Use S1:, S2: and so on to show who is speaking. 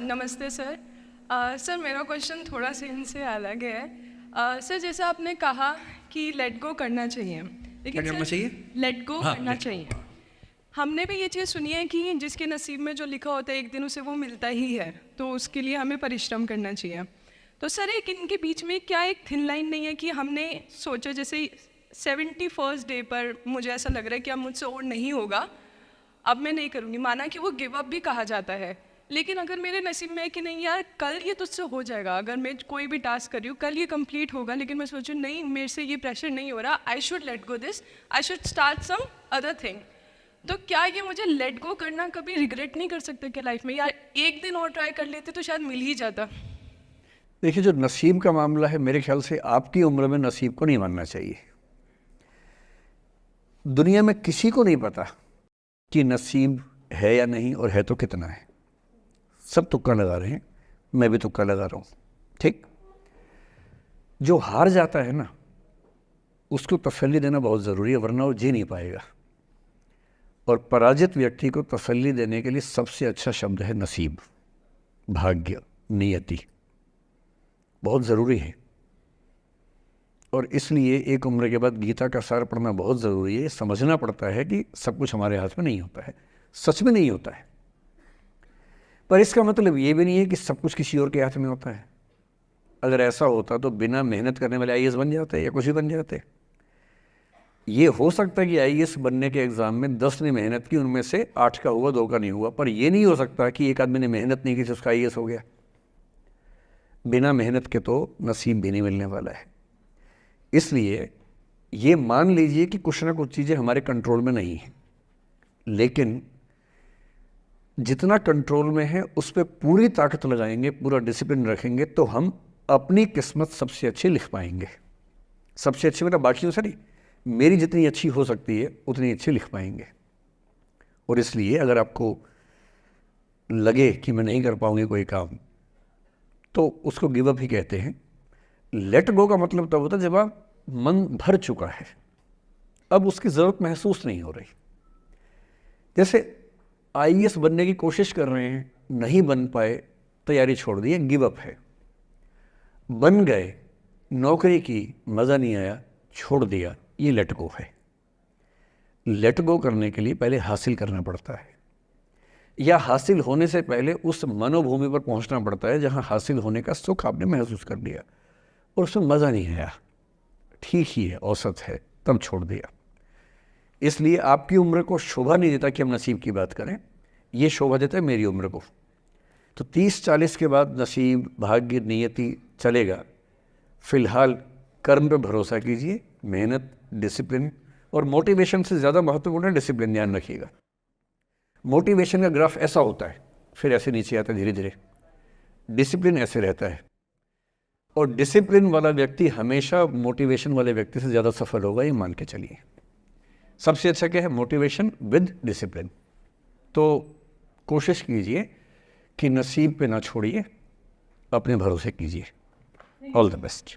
S1: नमस्ते sir. Sir मेरा question थोड़ा सा इनसे अलग है। सर जैसे आपने कहा कि लेट गो करना चाहिए,
S2: क्या
S1: लेकिन
S2: करना
S1: सर
S2: चाहिए?
S1: लेट गो
S2: हाँ,
S1: करना
S2: let-
S1: चाहिए। हमने भी ये चीज़ सुनी है कि जिसके नसीब में जो लिखा होता है एक दिन उसे वो मिलता ही है, तो उसके लिए हमें परिश्रम करना चाहिए। तो सर एक इनके बीच में क्या एक थिन लाइन नहीं है कि हमने सोचा जैसे 71st डे पर मुझे ऐसा लग रहा है कि अब मुझसे और नहीं होगा, अब मैं नहीं करूँगी, माना कि वो गिव अप भी कहा जाता है, लेकिन अगर मेरे नसीब में है कि नहीं यार कल ये तुझसे हो जाएगा, अगर मैं कोई भी टास्क कर रही हूँ कल ये कंप्लीट होगा, लेकिन मैं सोचूँ नहीं मेरे से ये प्रेशर नहीं हो रहा, I should let go this, I should start some other thing. तो क्या ये मुझे लेट गो करना कभी रिग्रेट नहीं कर सकते क्या लाइफ में, यार एक दिन और ट्राई कर लेते तो शायद मिल ही जाता।
S2: देखिए, जो नसीब का मामला है, मेरे ख्याल से आपकी उम्र में नसीब को नहीं मानना चाहिए। दुनिया में किसी को नहीं पता कि नसीब है या नहीं, और है तो कितना है। सब तुक्का लगा रहे हैं, मैं भी तुक्का लगा रहा हूँ। ठीक, जो हार जाता है ना, उसको तसल्ली देना बहुत ज़रूरी है, वरना वो जी नहीं पाएगा। और पराजित व्यक्ति को तसल्ली देने के लिए सबसे अच्छा शब्द है नसीब, भाग्य, नियति। बहुत ज़रूरी है। और इसलिए एक उम्र के बाद गीता का सार पढ़ना बहुत ज़रूरी है। समझना पड़ता है कि सब कुछ हमारे हाथ में नहीं होता है, सच में नहीं होता है। पर इसका मतलब ये भी नहीं है कि सब कुछ किसी और के हाथ में होता है। अगर ऐसा होता तो बिना मेहनत करने वाले आईएएस बन जाते या कुछ भी बन जाते। ये हो सकता है कि आईएएस बनने के एग्ज़ाम में 10 ने मेहनत की, उनमें से 8 का हुआ, 2 का नहीं हुआ। पर यह नहीं हो सकता कि एक आदमी ने मेहनत नहीं की तो उसका आईएएस हो गया। बिना मेहनत के तो नसीब भी नहीं मिलने वाला है। इसलिए ये मान लीजिए कि कुछ ना कुछ चीज़ें हमारे कंट्रोल में नहीं हैं, लेकिन जितना कंट्रोल में है उस पर पूरी ताकत लगाएंगे, पूरा डिसिप्लिन रखेंगे, तो हम अपनी किस्मत सबसे अच्छी लिख पाएंगे। सबसे अच्छी मतलब बाकियों से नहीं, मेरी जितनी अच्छी हो सकती है उतनी अच्छी लिख पाएंगे। और इसलिए अगर आपको लगे कि मैं नहीं कर पाऊंगी कोई काम, तो उसको गिव अप ही कहते हैं। लेट गो का मतलब तब होता है जब आप मन भर चुका है, अब उसकी ज़रूरत महसूस नहीं हो रही। जैसे आईएएस बनने की कोशिश कर रहे हैं, नहीं बन पाए, तैयारी छोड़ दी, गिव अप है। बन गए, नौकरी की, मज़ा नहीं आया, छोड़ दिया, ये लेट गो है। लेट गो करने के लिए पहले हासिल करना पड़ता है, या हासिल होने से पहले उस मनोभूमि पर पहुंचना पड़ता है जहां हासिल होने का सुख आपने महसूस कर लिया और उसमें मज़ा नहीं आया, ठीक ही है, औसत है, तब छोड़ दिया। इसलिए आपकी उम्र को शोभा नहीं देता कि हम नसीब की बात करें, ये शोभा देता है मेरी उम्र को। तो 30-40 के बाद नसीब, भाग्य, नियति चलेगा। फिलहाल कर्म पे भरोसा कीजिए, मेहनत, डिसिप्लिन, और मोटिवेशन से ज़्यादा महत्वपूर्ण है डिसिप्लिन, ध्यान रखिएगा। मोटिवेशन का ग्राफ ऐसा होता है, फिर ऐसे नीचे आता है धीरे धीरे। डिसिप्लिन ऐसे रहता है, और डिसिप्लिन वाला व्यक्ति हमेशा मोटिवेशन वाले व्यक्ति से ज़्यादा सफल होगा, ये मान के चलिए। सबसे अच्छा क्या है? Motivation with discipline. तो कोशिश कीजिए कि नसीब पे ना छोड़िए, अपने भरोसे कीजिए। All the best.